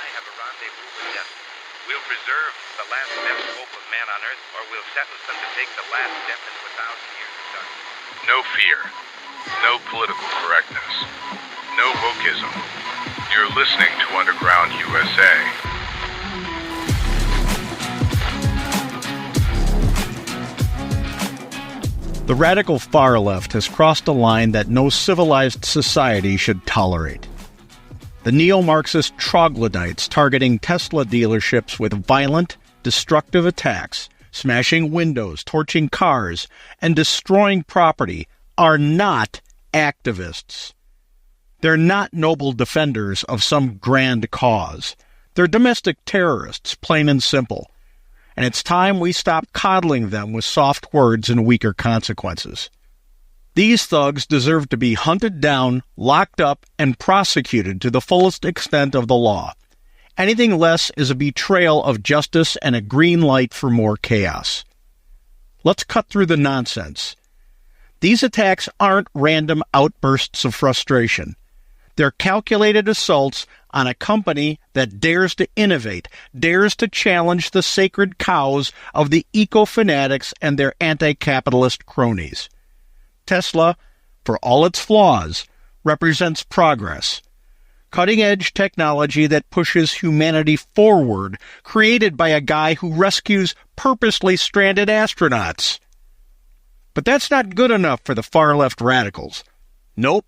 I have a rendezvous with death. We'll preserve the last best hope of man on Earth, or we'll sentence them to take the last step into 1,000 years of darkness. No fear. No political correctness. No wokeism. You're listening to Underground USA. The radical far left has crossed a line that no civilized society should tolerate. The neo-Marxist troglodytes targeting Tesla dealerships with violent, destructive attacks, smashing windows, torching cars, and destroying property are not activists. They're not noble defenders of some grand cause. They're domestic terrorists, plain and simple. And it's time we stop coddling them with soft words and weaker consequences. These thugs deserve to be hunted down, locked up, and prosecuted to the fullest extent of the law. Anything less is a betrayal of justice and a green light for more chaos. Let's cut through the nonsense. These attacks aren't random outbursts of frustration. They're calculated assaults on a company that dares to innovate, dares to challenge the sacred cows of the eco-fanatics and their anti-capitalist cronies. Tesla, for all its flaws, represents progress. Cutting-edge technology that pushes humanity forward, created by a guy who rescues purposely stranded astronauts. But that's not good enough for the far-left radicals. Nope.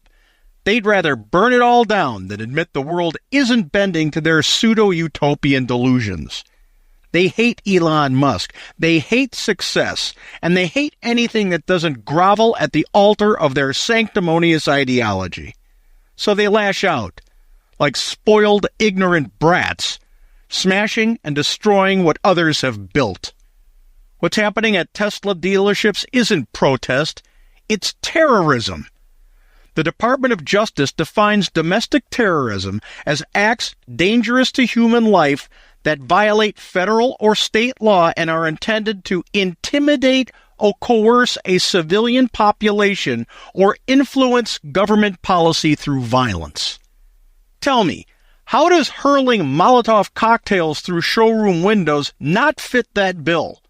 They'd rather burn it all down than admit the world isn't bending to their pseudo-utopian delusions. They hate Elon Musk, they hate success, and they hate anything that doesn't grovel at the altar of their sanctimonious ideology. So they lash out, like spoiled, ignorant brats, smashing and destroying what others have built. What's happening at Tesla dealerships isn't protest, it's terrorism. The Department of Justice defines domestic terrorism as acts dangerous to human life that violate federal or state law and are intended to intimidate or coerce a civilian population or influence government policy through violence. Tell me, how does hurling Molotov cocktails through showroom windows not fit that bill?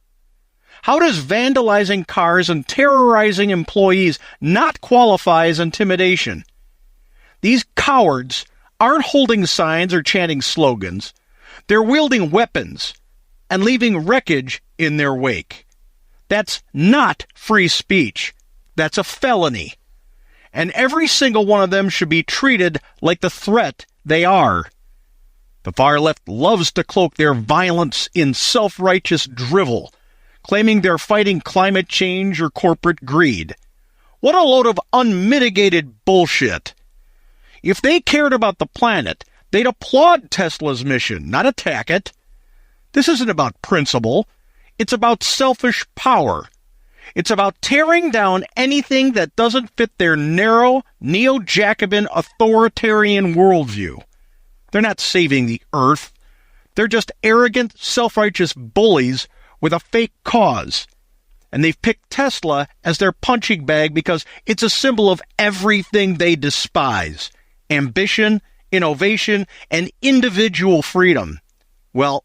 How does vandalizing cars and terrorizing employees not qualify as intimidation? These cowards aren't holding signs or chanting slogans. They're wielding weapons and leaving wreckage in their wake. That's not free speech. That's a felony. And every single one of them should be treated like the threat they are. The far left loves to cloak their violence in self-righteous drivel, claiming they're fighting climate change or corporate greed. What a load of unmitigated bullshit. If they cared about the planet, they'd applaud Tesla's mission, not attack it. This isn't about principle. It's about selfish power. It's about tearing down anything that doesn't fit their narrow, neo-Jacobin authoritarian worldview. They're not saving the earth. They're just arrogant, self-righteous bullies with a fake cause. And they've picked Tesla as their punching bag because it's a symbol of everything they despise: ambition, innovation, and individual freedom. Well,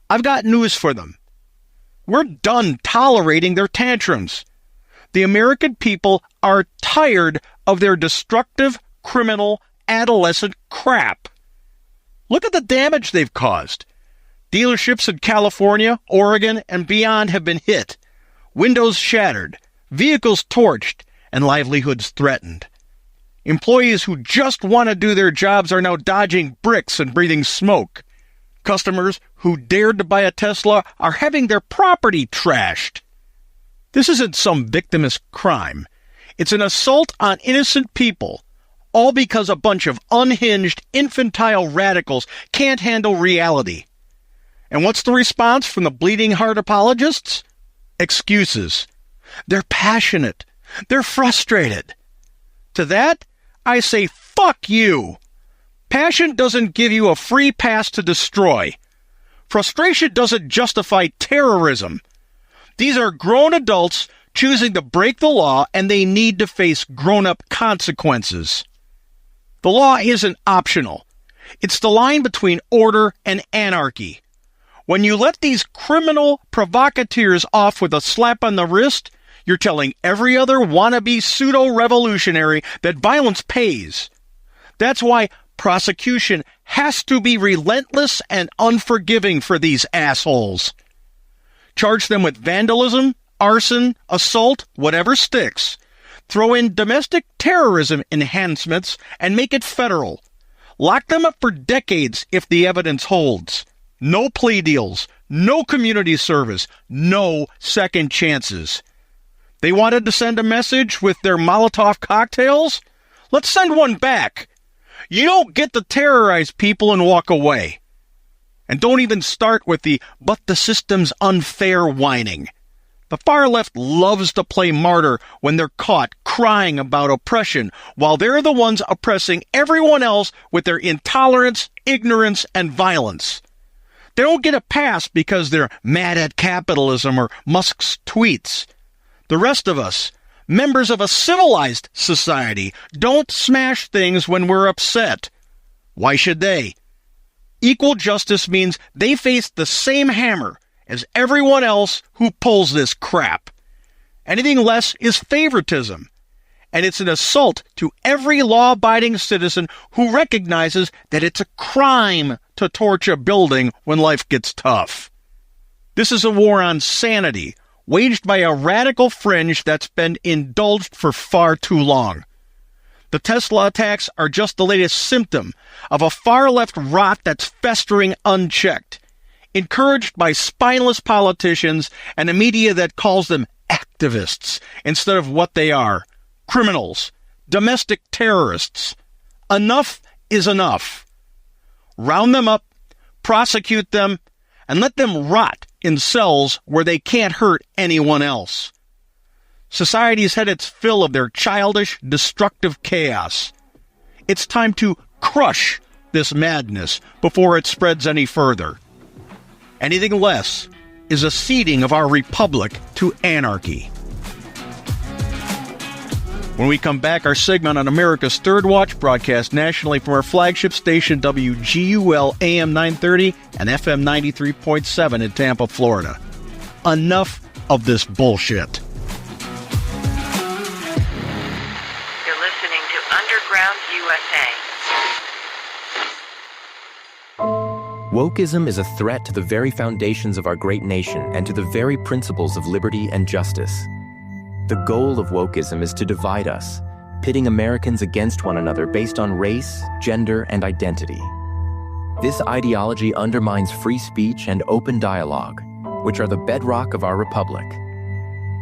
I've got news for them. We're done tolerating their tantrums. The American people are tired of their destructive, criminal, adolescent crap. Look at the damage they've caused. Dealerships in California, Oregon, and beyond have been hit. Windows shattered, vehicles torched, and livelihoods threatened. Employees who just want to do their jobs are now dodging bricks and breathing smoke. Customers who dared to buy a Tesla are having their property trashed. This isn't some victimless crime. It's an assault on innocent people, all because a bunch of unhinged, infantile radicals can't handle reality. And what's the response from the bleeding heart apologists? Excuses. They're passionate. They're frustrated. To that, I say, fuck you. Passion doesn't give you a free pass to destroy. Frustration doesn't justify terrorism. These are grown adults choosing to break the law, and they need to face grown-up consequences. The law isn't optional. It's the line between order and anarchy. When you let these criminal provocateurs off with a slap on the wrist, you're telling every other wannabe pseudo-revolutionary that violence pays. That's why prosecution has to be relentless and unforgiving for these assholes. Charge them with vandalism, arson, assault, whatever sticks. Throw in domestic terrorism enhancements and make it federal. Lock them up for decades if the evidence holds. No plea deals, no community service, no second chances. They wanted to send a message with their Molotov cocktails? Let's send one back. You don't get to terrorize people and walk away. And don't even start with the "but the system's unfair" whining. The far left loves to play martyr when they're caught crying about oppression, while they're the ones oppressing everyone else with their intolerance, ignorance, and violence. They don't get a pass because they're mad at capitalism or Musk's tweets. The rest of us, members of a civilized society, don't smash things when we're upset. Why should they? Equal justice means they face the same hammer as everyone else who pulls this crap. Anything less is favoritism, and it's an assault to every law-abiding citizen who recognizes that it's a crime to torch a building when life gets tough. This is a war on sanity, waged by a radical fringe that's been indulged for far too long. The Tesla attacks are just the latest symptom of a far-left rot that's festering unchecked, encouraged by spineless politicians and a media that calls them activists instead of what they are: criminals, domestic terrorists. Enough is enough. Round them up, prosecute them, and let them rot in cells where they can't hurt anyone else. Society's had its fill of their childish, destructive chaos. It's time to crush this madness before it spreads any further. Anything less is a ceding of our republic to anarchy. When we come back, our segment on America's Third Watch, broadcast nationally from our flagship station WGUL AM 930 and FM 93.7 in Tampa, Florida. Enough of this bullshit. You're listening to Underground USA. Wokeism is a threat to the very foundations of our great nation and to the very principles of liberty and justice. The goal of wokeism is to divide us, pitting Americans against one another based on race, gender, and identity. This ideology undermines free speech and open dialogue, which are the bedrock of our republic.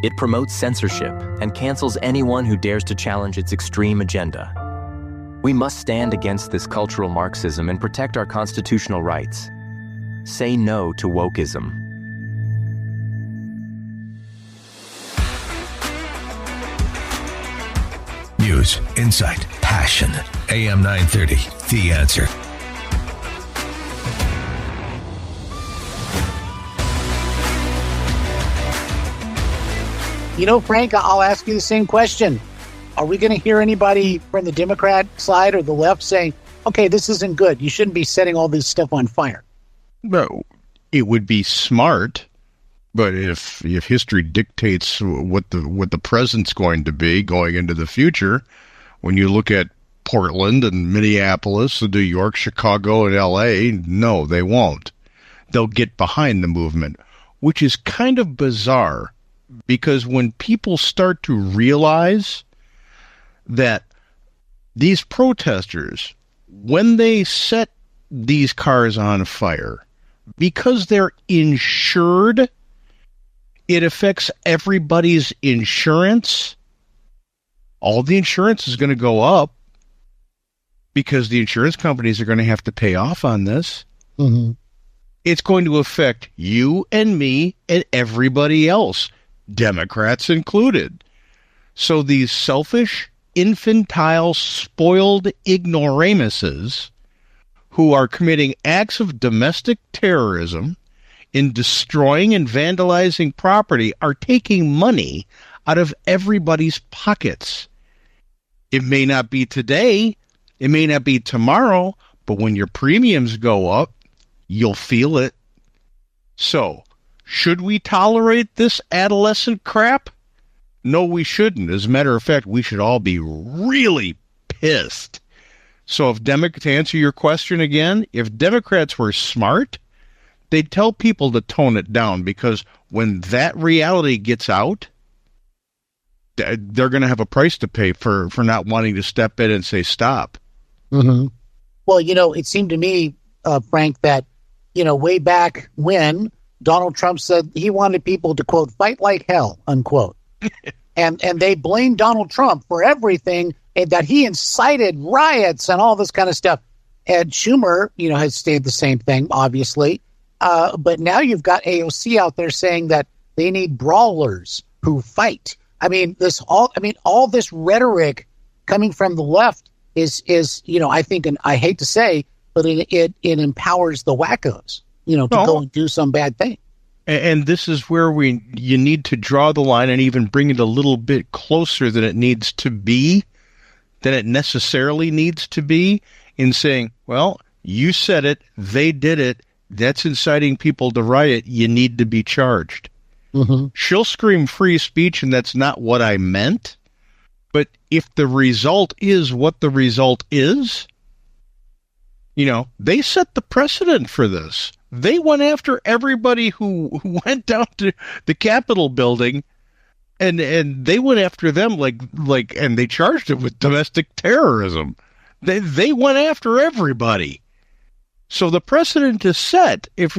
It promotes censorship and cancels anyone who dares to challenge its extreme agenda. We must stand against this cultural Marxism and protect our constitutional rights. Say no to wokeism. News, insight, passion. AM 930, The Answer. You know, Frank, I'll ask you the same question. Are we going to hear anybody from the Democrat side or the left saying, okay, this isn't good, you shouldn't be setting all this stuff on fire? No, it would be smart, but if history dictates what the present's going to be going into the future, when you look at Portland and Minneapolis and New York, Chicago and LA, no, they won't. They'll get behind the movement, which is kind of bizarre, because when people start to realize that these protesters, when they set these cars on fire, because they're insured, it affects everybody's insurance. All the insurance is going to go up because the insurance companies are going to have to pay off on this. Mm-hmm. It's going to affect you and me and everybody else, Democrats included. So these selfish, infantile, spoiled ignoramuses who are committing acts of domestic terrorism in destroying and vandalizing property are taking money out of everybody's pockets. It may not be today, it may not be tomorrow, But when your premiums go up, you'll feel it. So, should we tolerate this adolescent crap? No, we shouldn't. As a matter of fact, we should all be really pissed. So to answer your question again, if Democrats were smart, they'd tell people to tone it down, because when that reality gets out, they're going to have a price to pay for not wanting to step in and say stop. Mm-hmm. Well, it seemed to me, Frank, that, way back when Donald Trump said he wanted people to, quote, fight like hell, unquote. and they blamed Donald Trump for everything, and that he incited riots and all this kind of stuff. Ed Schumer, has stayed the same thing, obviously. But now you've got AOC out there saying that they need brawlers who fight. I mean, all this rhetoric coming from the left is I think, and I hate to say, but it empowers the wackos, to go and do some bad thing. And this is where you need to draw the line and even bring it a little bit closer than it needs to be, than it necessarily needs to be, in saying, well, you said it, they did it, that's inciting people to riot, you need to be charged. Mm-hmm. She'll scream free speech, and that's not what I meant. But if the result is what the result is, they set the precedent for this. They went after everybody who went down to the Capitol building, and they went after them like, and they charged it with domestic terrorism. They went after everybody. So the precedent is set. If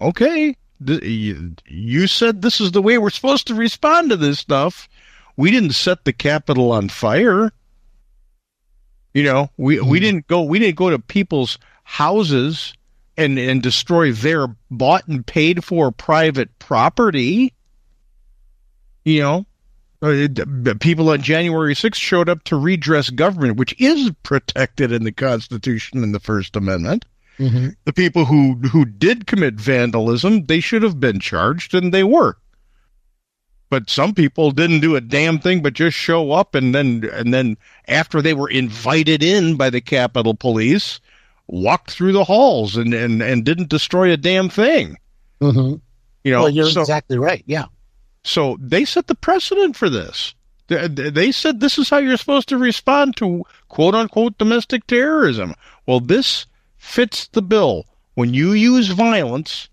okay, you said this is the way we're supposed to respond to this stuff. We didn't set the Capitol on fire. We didn't go to people's houses and destroy their bought and paid for private property. People on January 6th showed up to redress government, which is protected in the Constitution and the First Amendment. Mm-hmm. The people who did commit vandalism, they should have been charged, and they were. But some people didn't do a damn thing but just show up, and then after they were invited in by the Capitol Police, walked through the halls and didn't destroy a damn thing. Mm-hmm. Well, you're exactly right. Yeah. So they set the precedent for this. They said this is how you're supposed to respond to quote unquote domestic terrorism. Well, this fits the bill. When you use violence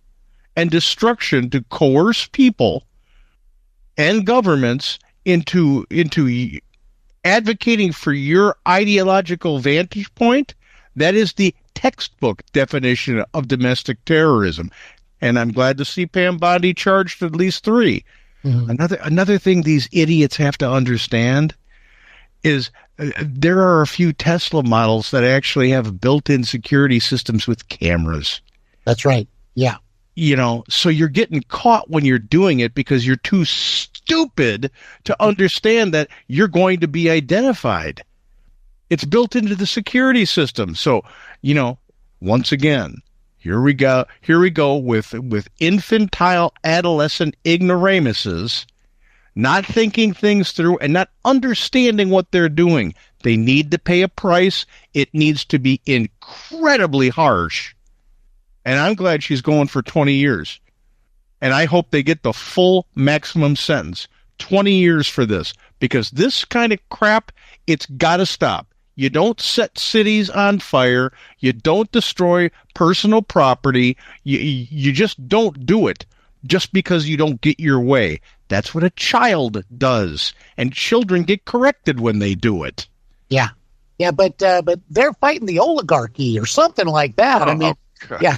and destruction to coerce people and governments into advocating for your ideological vantage point, that is the textbook definition of domestic terrorism. And I'm glad to see Pam Bondi charged at least 3. Mm-hmm. Another thing these idiots have to understand is there are a few Tesla models that actually have built-in security systems with cameras. That's right. Yeah. So you're getting caught when you're doing it because you're too stupid to understand that you're going to be identified. It's built into the security system. So, once again, here we go with infantile adolescent ignoramuses, not thinking things through and not understanding what they're doing. They need to pay a price. It needs to be incredibly harsh. And I'm glad she's going for 20 years. And I hope they get the full maximum sentence. 20 years for this. Because this kind of crap, it's got to stop. You don't set cities on fire. You don't destroy personal property. You just don't do it just because you don't get your way. That's what a child does. And children get corrected when they do it. Yeah. Yeah, but they're fighting the oligarchy or something like that. Yeah.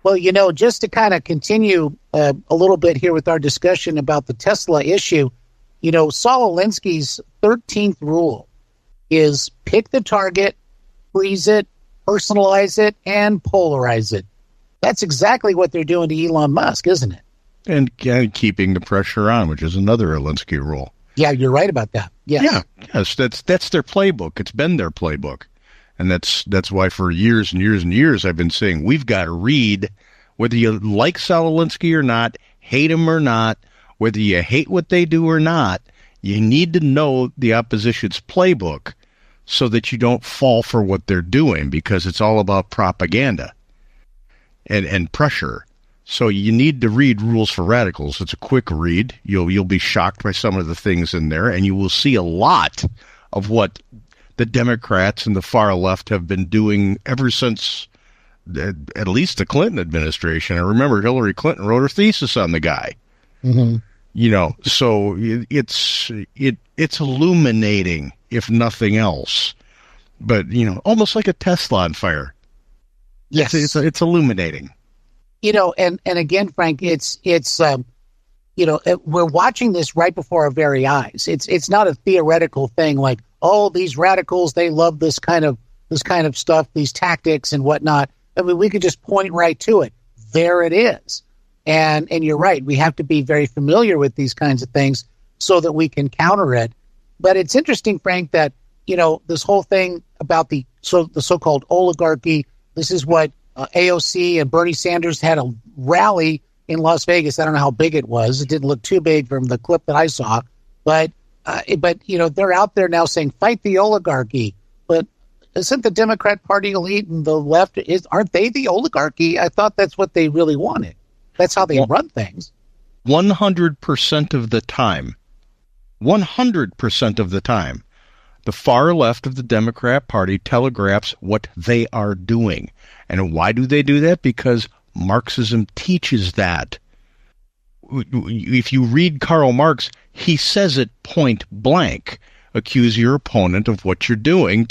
Well, just to kind of continue a little bit here with our discussion about the Tesla issue, Saul Alinsky's 13th rule is pick the target, freeze it, personalize it, and polarize it. That's exactly what they're doing to Elon Musk, isn't it? And keeping the pressure on, which is another Alinsky rule. Yeah, you're right about that. Yes. Yeah, yes, that's their playbook. It's been their playbook. And that's why for years and years and years I've been saying we've got to read, whether you like Saul Alinsky or not, hate him or not, whether you hate what they do or not, you need to know the opposition's playbook so that you don't fall for what they're doing, because it's all about propaganda and pressure. So you need to read Rules for Radicals. It's a quick read. You'll be shocked by some of the things in there, and you will see a lot of what the Democrats and the far left have been doing ever since at least the Clinton administration. I remember Hillary Clinton wrote her thesis on the guy. Mm-hmm. You know, so it's illuminating, if nothing else. But, you know, almost like a Tesla on fire. Yes. It's illuminating. You know, and again, Frank, it's you know, we're watching this right before our very eyes. It's not a theoretical thing like, oh, these radicals, they love this kind of stuff, these tactics and whatnot. I mean, we could just point right to it. There it is. And you're right. We have to be very familiar with these kinds of things so that we can counter it. But it's interesting, Frank, that, you know, this whole thing about the so-called oligarchy, this is what AOC and Bernie Sanders had a rally in Las Vegas. I don't know how big it was. It didn't look too big from the clip that I saw. But you know, they're out there now saying, fight the oligarchy. But isn't the Democrat Party elite and the left, aren't they the oligarchy? I thought that's what they really wanted. That's how they run things. 100% of the time, 100% of the time, the far left of the Democrat Party telegraphs what they are doing. And why do they do that? Because Marxism teaches that. If you read Karl Marx, he says it point blank. Accuse your opponent of what you're doing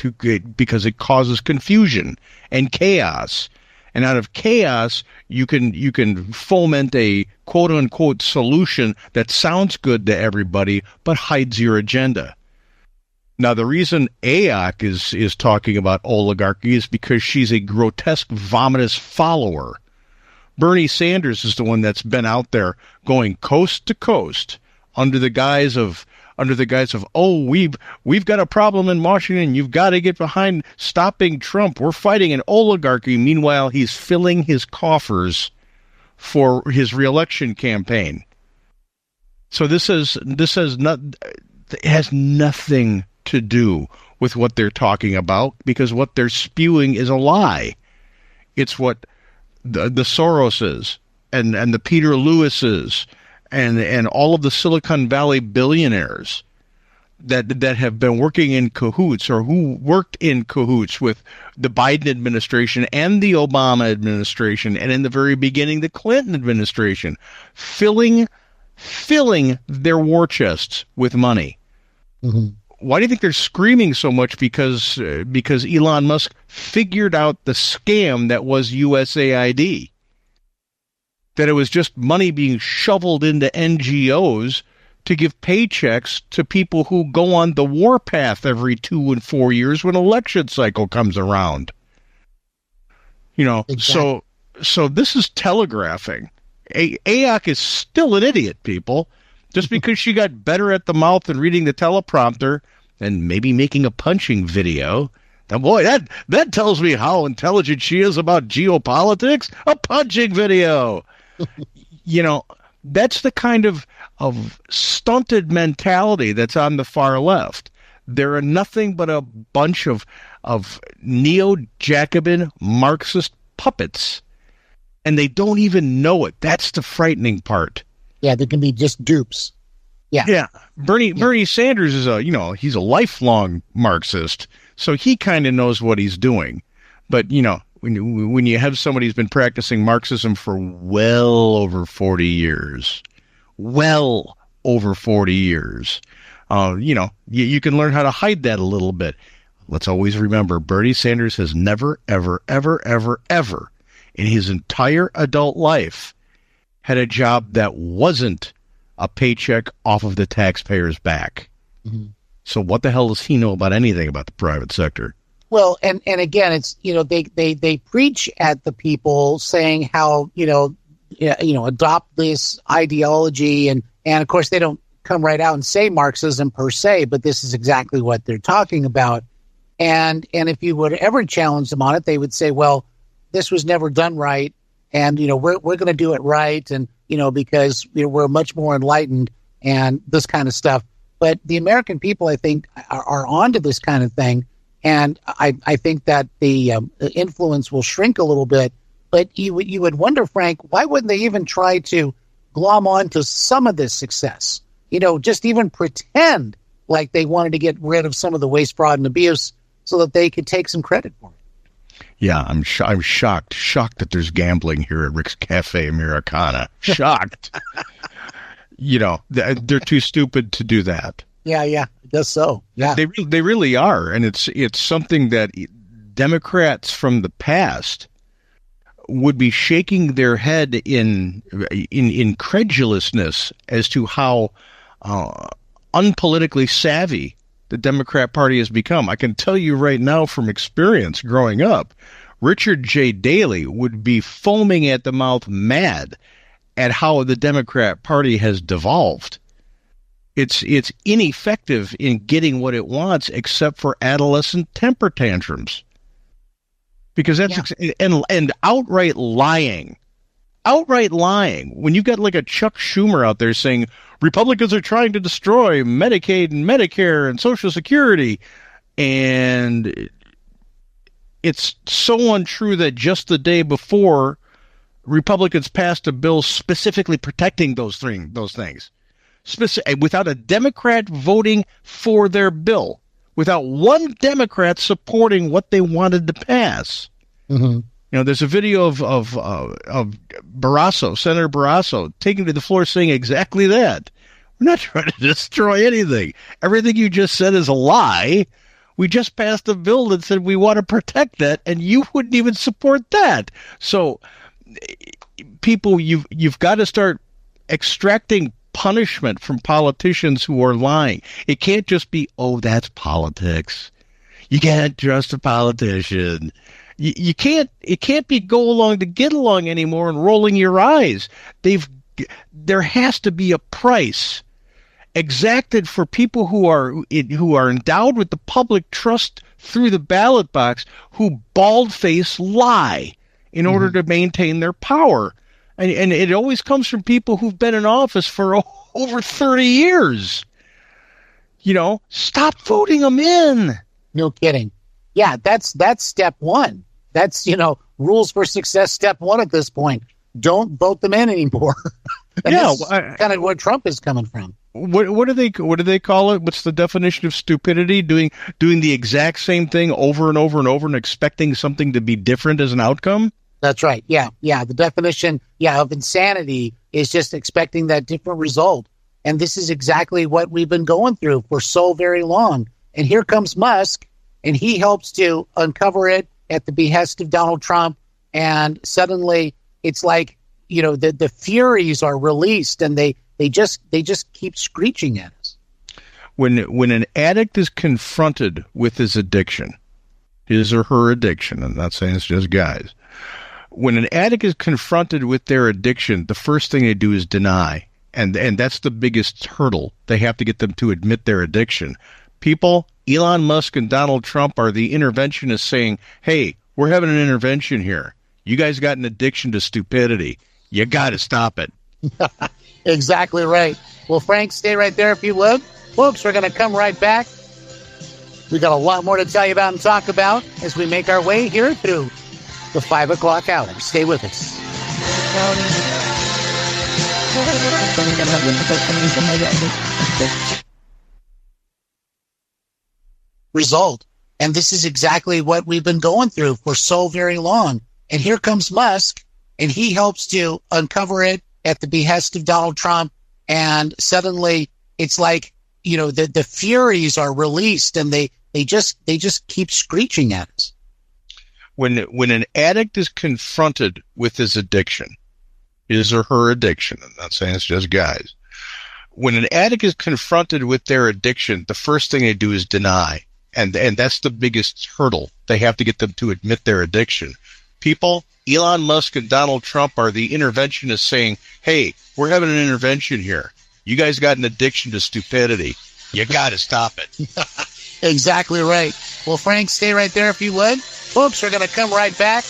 because it causes confusion and chaos. And out of chaos, you can foment a quote-unquote solution that sounds good to everybody but hides your agenda. Now, the reason AOC is talking about oligarchy is because she's a grotesque, vomitous follower. Bernie Sanders is the one that's been out there going coast to coast under the guise of, oh, we've got a problem in Washington. You've got to get behind stopping Trump. We're fighting an oligarchy. Meanwhile, he's filling his coffers for his reelection campaign. So it has nothing to do with what they're talking about, because what they're spewing is a lie. It's what the Soroses and the Peter Lewises and all of the Silicon Valley billionaires that have been working in cahoots, or who worked in cahoots with the Biden administration and the Obama administration, and in the very beginning the Clinton administration, filling their war chests with money. Mm-hmm. Why do you think they're screaming so much? Because Elon Musk figured out the scam that was USAID. That it was just money being shoveled into NGOs to give paychecks to people who go on the warpath every 2 and 4 years when election cycle comes around. You know, exactly. So this is telegraphing. AOC is still an idiot, people. Just because she got better at the mouth and reading the teleprompter and maybe making a punching video, then boy, that tells me how intelligent she is about geopolitics. A punching video. You know, that's the kind of stunted mentality that's on the far left. They're nothing but a bunch of neo-Jacobin Marxist puppets, and they don't even know it. That's the frightening part. Yeah, they can be just dupes. Yeah. Bernie Sanders is he's a lifelong Marxist, so he kind of knows what he's doing. But, you know, when you have somebody who's been practicing Marxism for well over 40 years, you can learn how to hide that a little bit. Let's always remember, Bernie Sanders has never, ever, ever, ever, ever in his entire adult life had a job that wasn't a paycheck off of the taxpayer's back. Mm-hmm. So what the hell does he know about anything about the private sector? Well, and again, it's, they preach at the people saying how, adopt this ideology. And of course, they don't come right out and say Marxism per se, but this is exactly what they're talking about. And if you would ever challenge them on it, they would say, well, this was never done right. And, we're going to do it right. And, because we're much more enlightened and this kind of stuff. But the American people, I think, are onto this kind of thing. And I think that the influence will shrink a little bit. But you would wonder, Frank, why wouldn't they even try to glom on to some of this success? Just even pretend like they wanted to get rid of some of the waste, fraud, and abuse so that they could take some credit for it. Yeah, I'm shocked that there's gambling here at Rick's Cafe Americana. Shocked. They're too stupid to do that. Yeah, I guess so. Yeah, they really are, and it's something that Democrats from the past would be shaking their head in incredulousness as to how unpolitically savvy the Democrat Party has become. I can tell you right now from experience growing up, Richard J. Daley would be foaming at the mouth mad at how the Democrat Party has devolved. It's ineffective in getting what it wants, except for adolescent temper tantrums. Because that's and outright lying. Outright lying. When you've got like a Chuck Schumer out there saying Republicans are trying to destroy Medicaid and Medicare and Social Security, and it's so untrue that just the day before, Republicans passed a bill specifically protecting those things. Without a Democrat voting for their bill, without one Democrat supporting what they wanted to pass. Mm-hmm. There's a video of Barrasso, Senator Barrasso, taking to the floor saying exactly that. We're not trying to destroy anything. Everything you just said is a lie. We just passed a bill that said we want to protect that, and you wouldn't even support that. So, people, you've got to start extracting punishment from politicians who are lying. It can't just be, that's politics. You can't trust a politician. You can't. It can't be go along to get along anymore and rolling your eyes. There has to be a price exacted for people who are endowed with the public trust through the ballot box, who bald-faced lie in order to maintain their power. And it always comes from people who've been in office for over 30 years. Stop voting them in. No kidding. Yeah, that's step one. That's, rules for success step one at this point. Don't vote them in anymore. That's kind of where Trump is coming from. What do they call it? What's the definition of stupidity? Doing the exact same thing over and over and over and expecting something to be different as an outcome? That's right. Yeah. The definition, of insanity is just expecting that different result. And this is exactly what we've been going through for so very long. And here comes Musk, and he helps to uncover it at the behest of Donald Trump. And suddenly it's like, the furies are released, and they just keep screeching at us. When an addict is confronted with his addiction, his or her addiction, I'm not saying it's just guys. When an addict is confronted with their addiction, the first thing they do is deny. And that's the biggest hurdle. They have to get them to admit their addiction. People, Elon Musk and Donald Trump are the interventionists saying, hey, we're having an intervention here. You guys got an addiction to stupidity. You got to stop it. Exactly right. Well, Frank, stay right there if you would. Folks, we're going to come right back. We got a lot more to tell you about and talk about as we make our way here through the 5 o'clock hour. Stay with us. Result. And this is exactly what we've been going through for so very long. And here comes Musk, and he helps to uncover it at the behest of Donald Trump. And suddenly it's like, the furies are released, and they just keep screeching at us. When an addict is confronted with his addiction, his or her addiction, I'm not saying it's just guys. When an addict is confronted with their addiction, the first thing they do is deny. And that's the biggest hurdle. They have to get them to admit their addiction. People, Elon Musk and Donald Trump are the interventionists saying, hey, we're having an intervention here. You guys got an addiction to stupidity. You got to stop it. Exactly right. Well, Frank, stay right there if you would. Folks, we're going to come right back.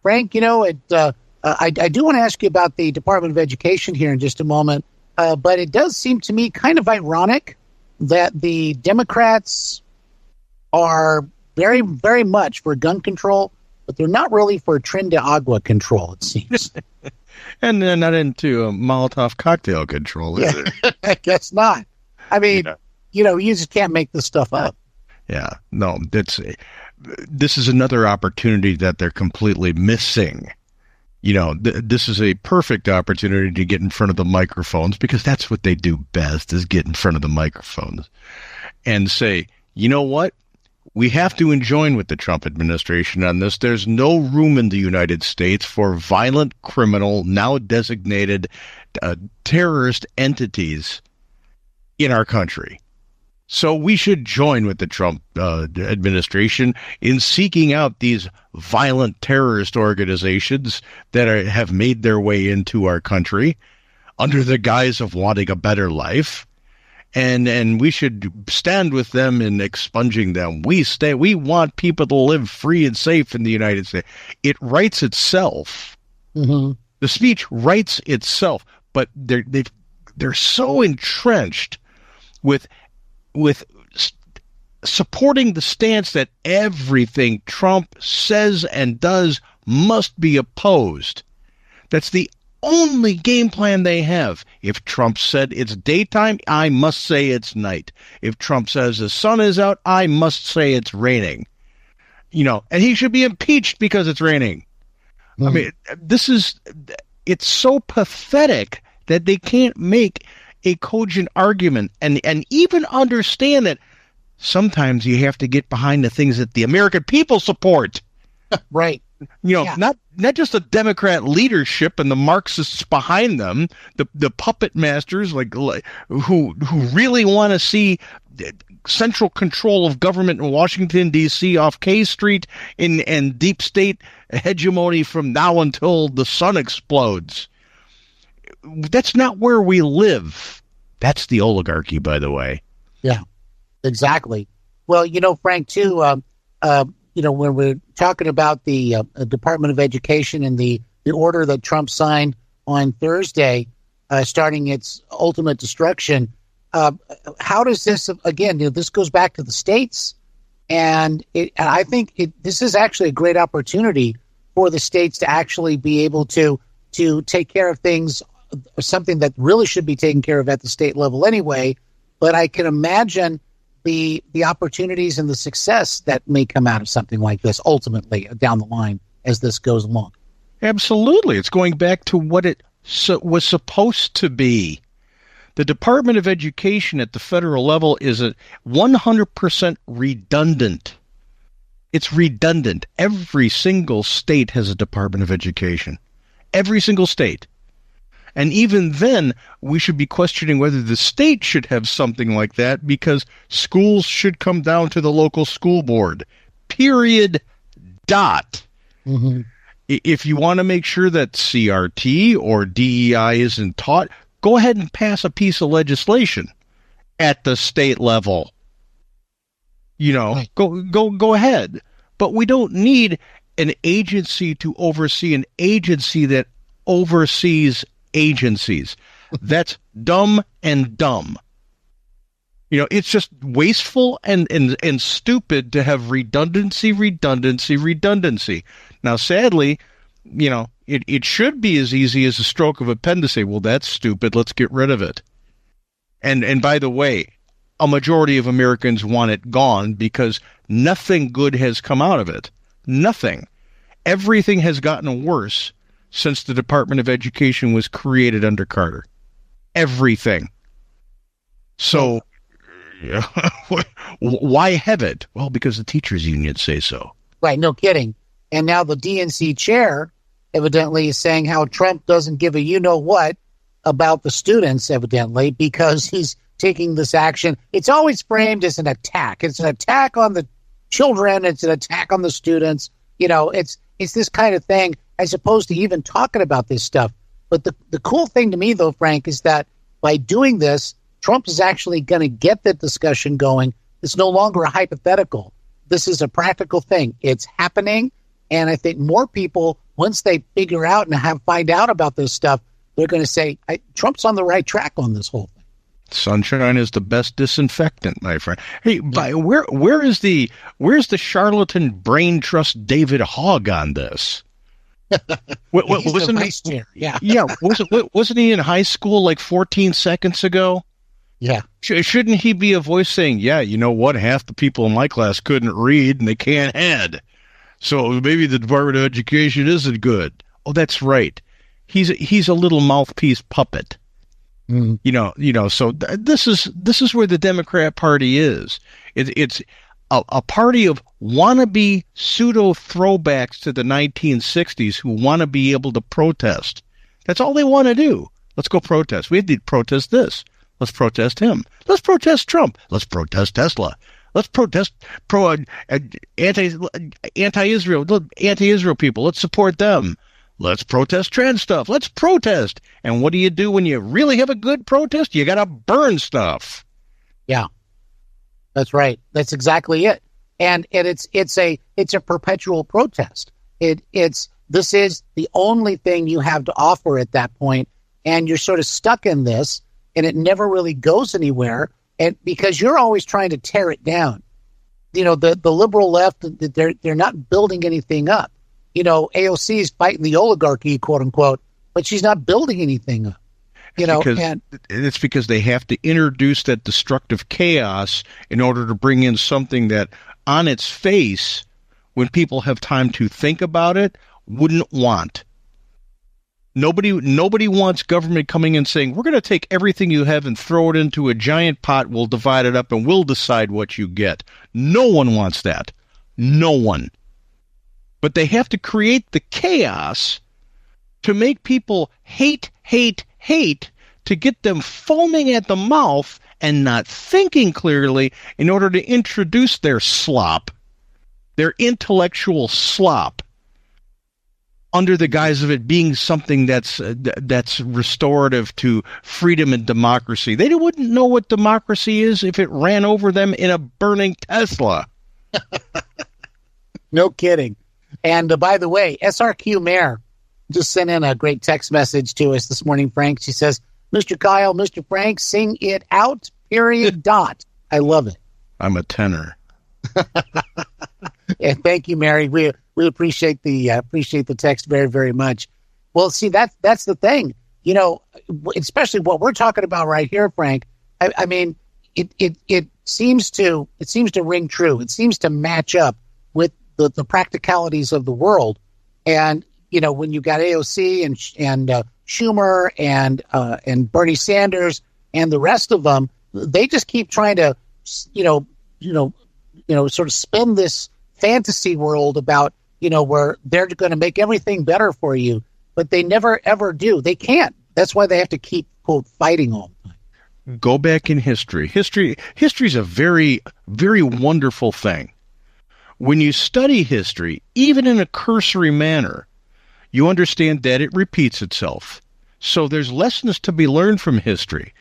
Frank, I do want to ask you about the Department of Education here in just a moment, but it does seem to me kind of ironic that the Democrats are very, very much for gun control, but they're not really for Tren de Agua control, it seems. And they're not into Molotov cocktail control either. I guess not. I mean, you just can't make this stuff up. Yeah, no, this is another opportunity that they're completely missing. This is a perfect opportunity to get in front of the microphones, because that's what they do best, is get in front of the microphones and say, you know what? We have to join with the Trump administration on this. There's no room in the United States for violent, criminal, now designated terrorist entities in our country. So we should join with the Trump administration in seeking out these violent terrorist organizations that have made their way into our country under the guise of wanting a better life. And we should stand with them in expunging them. We want people to live free and safe in the United States. It writes itself. Mm-hmm. The speech writes itself, but they're so entrenched with supporting the stance that everything Trump says and does must be opposed. That's the only game plan they have. If Trump said it's daytime, I must say it's night. If Trump says the sun is out, I must say it's raining. And he should be impeached because it's raining. Mm-hmm. I mean, it's so pathetic that they can't make a cogent argument and even understand that sometimes you have to get behind the things that the American people support. Right. Not just the Democrat leadership and the Marxists behind them, the puppet masters who really want to see central control of government in Washington, D.C. off K Street and deep state hegemony from now until the sun explodes. That's not where we live. That's the oligarchy, by the way. Yeah, exactly. Well, Frank, too, when we're talking about the Department of Education and the order that Trump signed on Thursday, starting its ultimate destruction, how does this, again, this goes back to the states, and I think this is actually a great opportunity for the states to actually be able to take care of things, something that really should be taken care of at the state level anyway, but I can imagine the opportunities and the success that may come out of something like this ultimately down the line as this goes along. Absolutely. It's going back to what it was supposed to be. The Department of Education at the federal level is 100% redundant. It's redundant. Every single state has a Department of Education. Every single state. And even then, we should be questioning whether the state should have something like that, because schools should come down to the local school board. Period. Dot. Mm-hmm. If you want to make sure that CRT or DEI isn't taught, go ahead and pass a piece of legislation at the state level. Go ahead. But we don't need an agency to oversee an agency that oversees agencies. That's dumb and dumb. It's just wasteful and stupid to have redundancy. Now, sadly, it should be as easy as a stroke of a pen to say, well, that's stupid, let's get rid of it. And by the way, a majority of Americans want it gone because nothing good has come out of it. Nothing. Everything has gotten worse since the Department of Education was created under Carter. Everything. So, why have it? Well, because the teachers' unions say so. Right, no kidding. And now the DNC chair evidently is saying how Trump doesn't give a you-know-what about the students, evidently, because he's taking this action. It's always framed as an attack. It's an attack on the children. It's an attack on the students. It's this kind of thing, as opposed to even talking about this stuff. But the cool thing to me, though, Frank, is that by doing this, Trump is actually going to get the discussion going. It's no longer a hypothetical. This is a practical thing. It's happening. And I think more people, once they figure out and find out about this stuff, they're going to say, Trump's on the right track on this whole thing. Sunshine is the best disinfectant, my friend. Hey, where's the charlatan brain trust David Hogg on this? He's the vice chair. Yeah. Yeah. Wasn't he in high school like 14 seconds ago? Yeah. Shouldn't he be a voice saying, yeah, you know what? Half the people in my class couldn't read and they can't add. So maybe the Department of Education isn't good. Oh, that's right. He's a little mouthpiece puppet. Mm. So this is where the Democrat Party is. It's a party of wannabe pseudo throwbacks to the 1960s who want to be able to protest. That's all they want to do. Let's go protest. We have to protest this. Let's protest him. Let's protest Trump. Let's protest Tesla. Let's protest anti-Israel people. Let's support them. Let's protest trans stuff. Let's protest. And what do you do when you really have a good protest? You got to burn stuff. Yeah, that's right. That's exactly it. And it's a perpetual protest. This is the only thing you have to offer at that point, and you're sort of stuck in this, and it never really goes anywhere. And because you're always trying to tear it down, the liberal left, they're not building anything up. AOC is fighting the oligarchy, quote unquote, but she's not building anything up. And it's because they have to introduce that destructive chaos in order to bring in something that, on its face, when people have time to think about it, wouldn't want. Nobody wants government coming in saying, we're going to take everything you have and throw it into a giant pot, we'll divide it up, and we'll decide what you get. No one wants that. No one. But they have to create the chaos to make people hate, to get them foaming at the mouth and not thinking clearly in order to introduce their slop, their intellectual slop, under the guise of it being something that's restorative to freedom and democracy. They wouldn't know what democracy is if it ran over them in a burning Tesla. No kidding. And by the way, SRQ Mayor just sent in a great text message to us this morning, Frank. She says, Mr. Kyle, Mr. Frank, sing it out, period, dot. I love it. I'm a tenor. And thank you, Mary. We appreciate the text very, very much. Well, see, that's the thing, especially what we're talking about right here, Frank. I mean, it seems to ring true. It seems to match up with the practicalities of the world. And when you got AOC and Schumer and Bernie Sanders and the rest of them, they just keep trying to sort of spin this fantasy world about where they're going to make everything better for you, but they never ever do. They can't. That's why they have to keep, quote, fighting all the time. Go back in history. History is a very, very wonderful thing. When you study history, even in a cursory manner, you understand that it repeats itself. So there's lessons to be learned from history.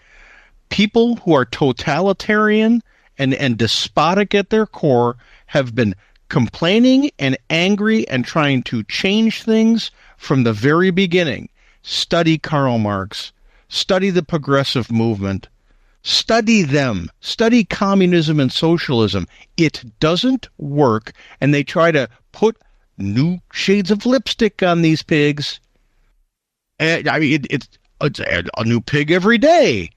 People who are totalitarian and despotic at their core have been complaining and angry and trying to change things from the very beginning. Study Karl Marx. Study the progressive movement. Study them. Study communism and socialism. It doesn't work, and they try to put new shades of lipstick on these pigs. And, I mean, it's a new pig every day.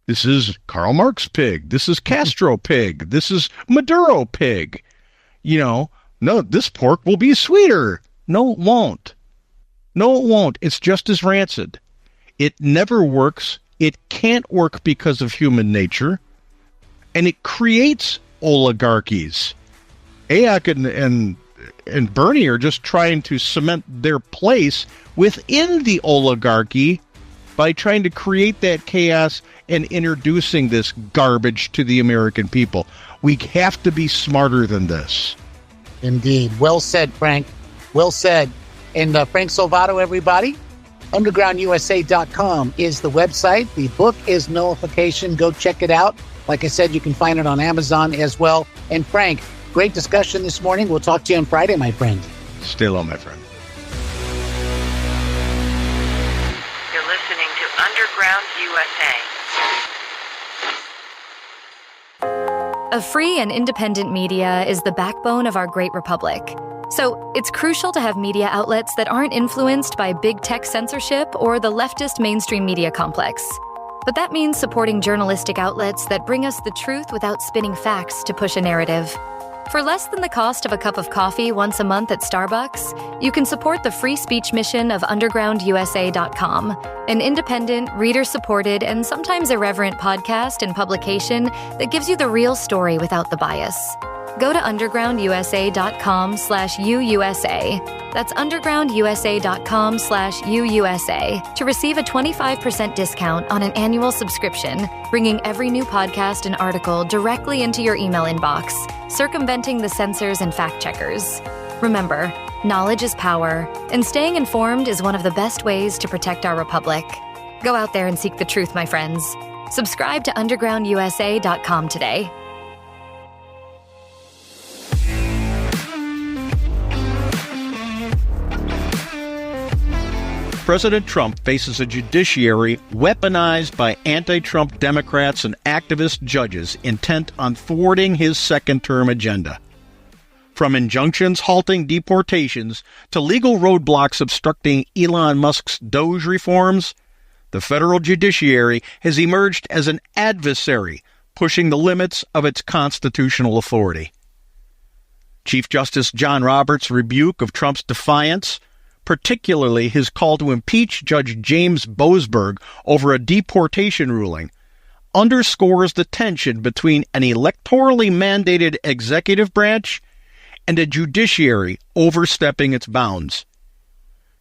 This is Karl Marx pig. This is Castro pig. This is Maduro pig. No, this pork will be sweeter. No, it won't. No, it won't. It's just as rancid. It never works. It can't work because of human nature. And it creates oligarchies. AOC and Bernie are just trying to cement their place within the oligarchy by trying to create that chaos and introducing this garbage to the American people. We have to be smarter than this. Indeed. Well said, Frank. Well said. And Frank Salvato, everybody. UndergroundUSA.com is the website. The book is Nullification. Go check it out. Like I said, you can find it on Amazon as well. And Frank, great discussion this morning. We'll talk to you on Friday, my friend. Stay low, my friend. You're listening to Underground USA. A free and independent media is the backbone of our great republic. So it's crucial to have media outlets that aren't influenced by big tech censorship or the leftist mainstream media complex. But that means supporting journalistic outlets that bring us the truth without spinning facts to push a narrative. For less than the cost of a cup of coffee once a month at Starbucks, you can support the free speech mission of undergroundusa.com, an independent, reader-supported, and sometimes irreverent podcast and publication that gives you the real story without the bias. Go to undergroundusa.com/UUSA. That's undergroundusa.com/UUSA to receive a 25% discount on an annual subscription, bringing every new podcast and article directly into your email inbox, circumventing the censors and fact-checkers. Remember, knowledge is power, and staying informed is one of the best ways to protect our republic. Go out there and seek the truth, my friends. Subscribe to undergroundusa.com today. President Trump faces a judiciary weaponized by anti-Trump Democrats and activist judges intent on thwarting his second-term agenda. From injunctions halting deportations to legal roadblocks obstructing Elon Musk's Doge reforms, the federal judiciary has emerged as an adversary pushing the limits of its constitutional authority. Chief Justice John Roberts' rebuke of Trump's defiance, particularly his call to impeach Judge James Boasberg over a deportation ruling, underscores the tension between an electorally mandated executive branch and a judiciary overstepping its bounds.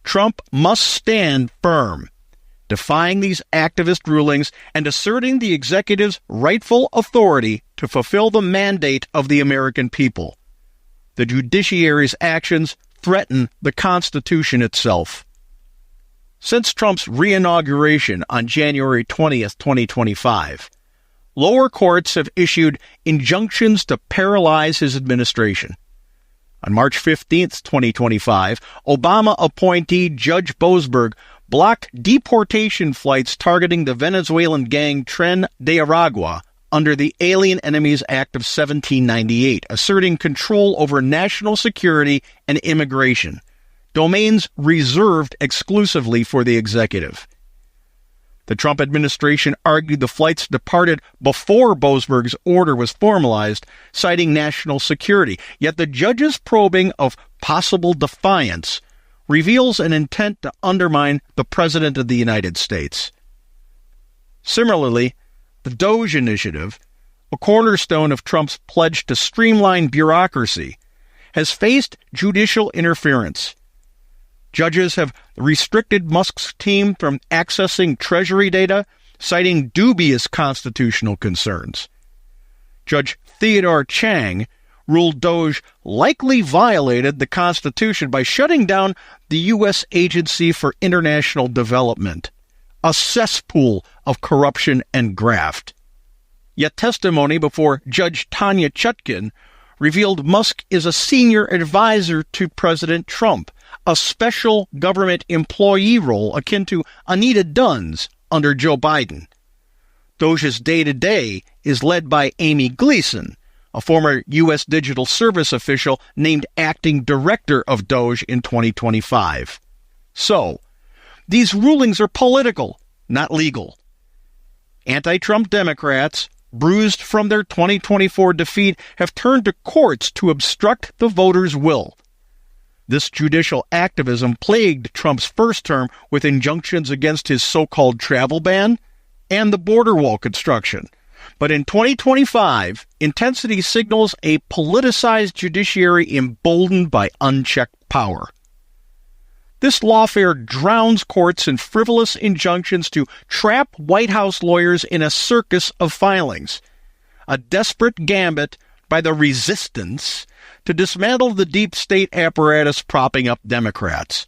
Trump must stand firm, defying these activist rulings and asserting the executive's rightful authority to fulfill the mandate of the American people. The judiciary's actions threaten the Constitution itself. Since Trump's re-inauguration on January 20th, 2025, lower courts have issued injunctions to paralyze his administration. On March 15th, 2025, Obama appointee Judge Boasberg blocked deportation flights targeting the Venezuelan gang Tren de Aragua under the Alien Enemies Act of 1798, asserting control over national security and immigration, domains reserved exclusively for the executive. The Trump administration argued the flights departed before Boasberg's order was formalized, citing national security, yet the judge's probing of possible defiance reveals an intent to undermine the President of the United States. Similarly, the Doge Initiative, a cornerstone of Trump's pledge to streamline bureaucracy, has faced judicial interference. Judges have restricted Musk's team from accessing Treasury data, citing dubious constitutional concerns. Judge Theodore Chang ruled Doge likely violated the Constitution by shutting down the U.S. Agency for International Development, a cesspool of corruption and graft. Yet testimony before Judge Tanya Chutkin revealed Musk is a senior advisor to President Trump, a special government employee role akin to Anita Dunn's under Joe Biden. Doge's day-to-day is led by Amy Gleason, a former U.S. Digital Service official named acting director of Doge in 2025. So, these rulings are political, not legal. Anti-Trump Democrats, bruised from their 2024 defeat, have turned to courts to obstruct the voters' will. This judicial activism plagued Trump's first term with injunctions against his so-called travel ban and the border wall construction. But in 2025, intensity signals a politicized judiciary emboldened by unchecked power. This lawfare drowns courts in frivolous injunctions to trap White House lawyers in a circus of filings, a desperate gambit by the resistance to dismantle the deep state apparatus propping up Democrats.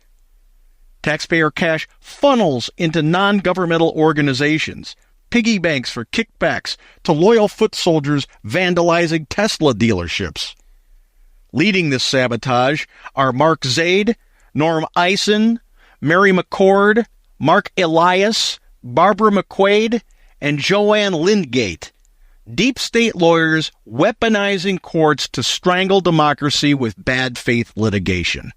Taxpayer cash funnels into non-governmental organizations, piggy banks for kickbacks to loyal foot soldiers vandalizing Tesla dealerships. Leading this sabotage are Mark Zaid, Norm Eisen, Mary McCord, Mark Elias, Barbara McQuaid, and Joanne Lindgate, deep state lawyers weaponizing courts to strangle democracy with bad faith litigation.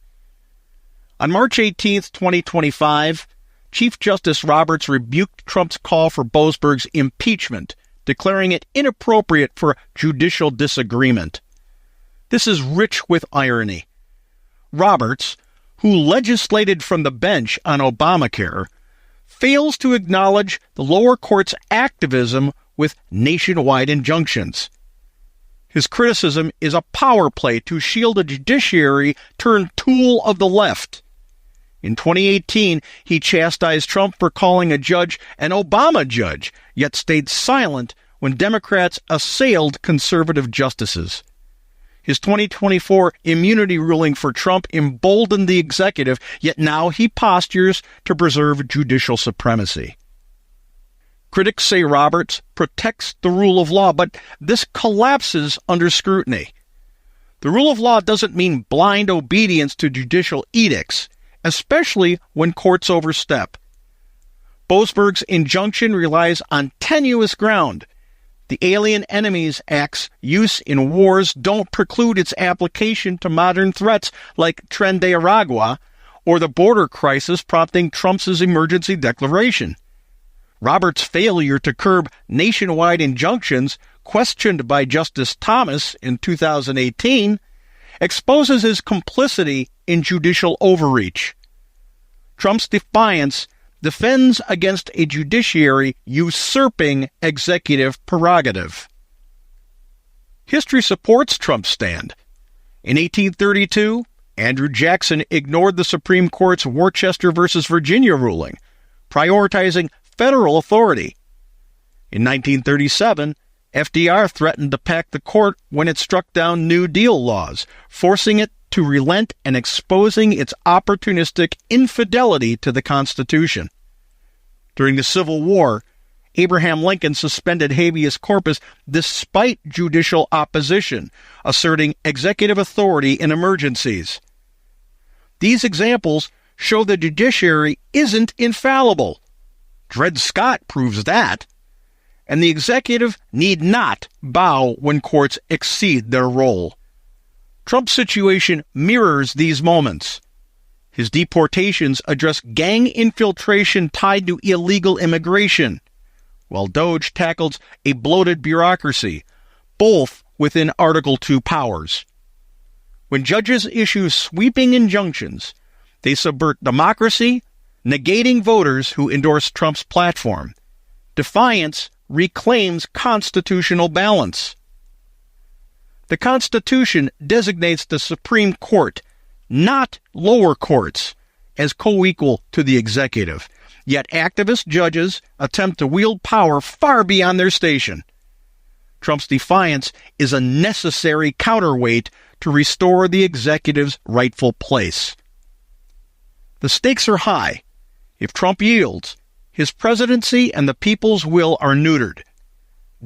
On March 18, 2025, Chief Justice Roberts rebuked Trump's call for Boasberg's impeachment, declaring it inappropriate for judicial disagreement. This is rich with irony. Roberts, who legislated from the bench on Obamacare, fails to acknowledge the lower court's activism with nationwide injunctions. His criticism is a power play to shield a judiciary turned tool of the left. In 2018, he chastised Trump for calling a judge an Obama judge, yet stayed silent when Democrats assailed conservative justices. His 2024 immunity ruling for Trump emboldened the executive, yet now he postures to preserve judicial supremacy. Critics say Roberts protects the rule of law, but this collapses under scrutiny. The rule of law doesn't mean blind obedience to judicial edicts, especially when courts overstep. Boasberg's injunction relies on tenuous ground. The Alien Enemies Act's use in wars don't preclude its application to modern threats like Tren de Aragua or the border crisis prompting Trump's emergency declaration. Roberts' failure to curb nationwide injunctions, questioned by Justice Thomas in 2018, exposes his complicity in judicial overreach. Trump's defiance defends against a judiciary usurping executive prerogative. History supports Trump's stand. In 1832, Andrew Jackson ignored the Supreme Court's Worcester v. Virginia ruling, prioritizing federal authority. In 1937, FDR threatened to pack the court when it struck down New Deal laws, forcing it to relent and exposing its opportunistic infidelity to the Constitution. During the Civil War, Abraham Lincoln suspended habeas corpus despite judicial opposition, asserting executive authority in emergencies. These examples show the judiciary isn't infallible. Dred Scott proves that. And the executive need not bow when courts exceed their role. Trump's situation mirrors these moments. His deportations address gang infiltration tied to illegal immigration, while Doge tackles a bloated bureaucracy, both within Article 2 powers. When judges issue sweeping injunctions, they subvert democracy, negating voters who endorse Trump's platform. Defiance reclaims constitutional balance. The Constitution designates the Supreme Court, not lower courts, as co-equal to the executive. Yet activist judges attempt to wield power far beyond their station. Trump's defiance is a necessary counterweight to restore the executive's rightful place. The stakes are high. If Trump yields, his presidency and the people's will are neutered.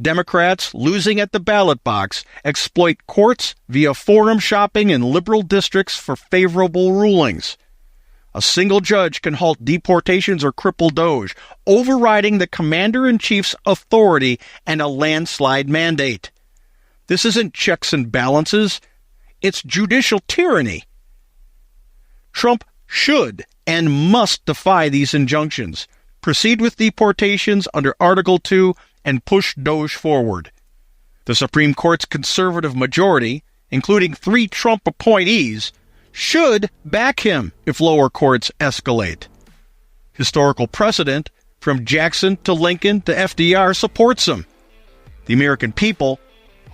Democrats, losing at the ballot box, exploit courts via forum shopping in liberal districts for favorable rulings. A single judge can halt deportations or cripple Doge, overriding the commander-in-chief's authority and a landslide mandate. This isn't checks and balances. It's judicial tyranny. Trump should and must defy these injunctions, proceed with deportations under Article 2, and push Doge forward. The Supreme Court's conservative majority, including 3 Trump appointees, should back him if lower courts escalate. Historical precedent, from Jackson to Lincoln to FDR, supports him. The American people,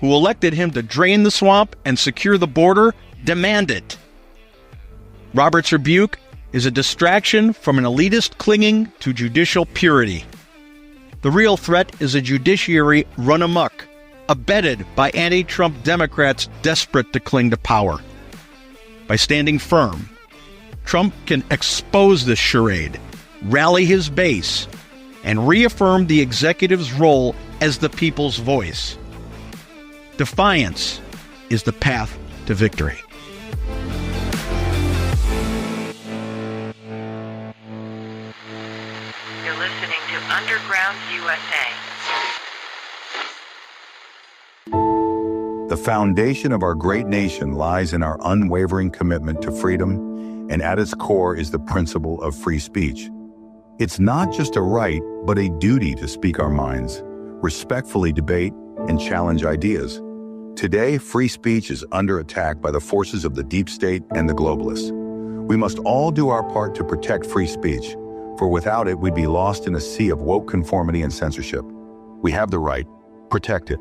who elected him to drain the swamp and secure the border, demand it. Roberts' rebuke is a distraction from an elitist clinging to judicial purity. The real threat is a judiciary run amok, abetted by anti-Trump Democrats desperate to cling to power. By standing firm, Trump can expose this charade, rally his base, and reaffirm the executive's role as the people's voice. Defiance is the path to victory. You're listening to Underground USA. The foundation of our great nation lies in our unwavering commitment to freedom, and at its core is the principle of free speech. It's not just a right, but a duty to speak our minds, respectfully debate, and challenge ideas. Today, free speech is under attack by the forces of the deep state and the globalists. We must all do our part to protect free speech, for without it, we'd be lost in a sea of woke conformity and censorship. We have the right. Protect it.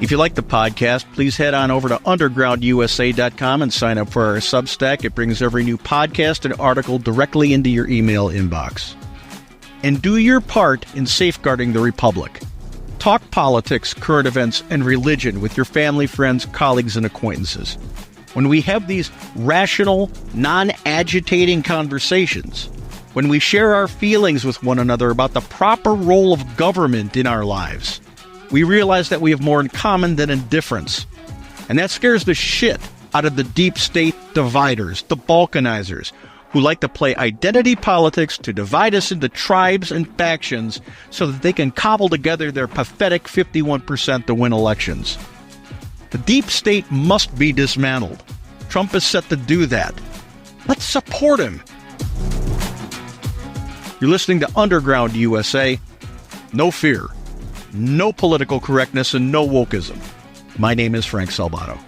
If you like the podcast, please head on over to undergroundusa.com and sign up for our Substack. It brings every new podcast and article directly into your email inbox. And do your part in safeguarding the Republic. Talk politics, current events, and religion with your family, friends, colleagues, and acquaintances. When we have these rational, non-agitating conversations, when we share our feelings with one another about the proper role of government in our lives, we realize that we have more in common than in difference. And that scares the shit out of the deep state dividers, the balkanizers, who like to play identity politics to divide us into tribes and factions so that they can cobble together their pathetic 51% to win elections. The deep state must be dismantled. Trump is set to do that. Let's support him. You're listening to Underground USA. No fear. No political correctness and no wokeism. My name is Frank Salvato.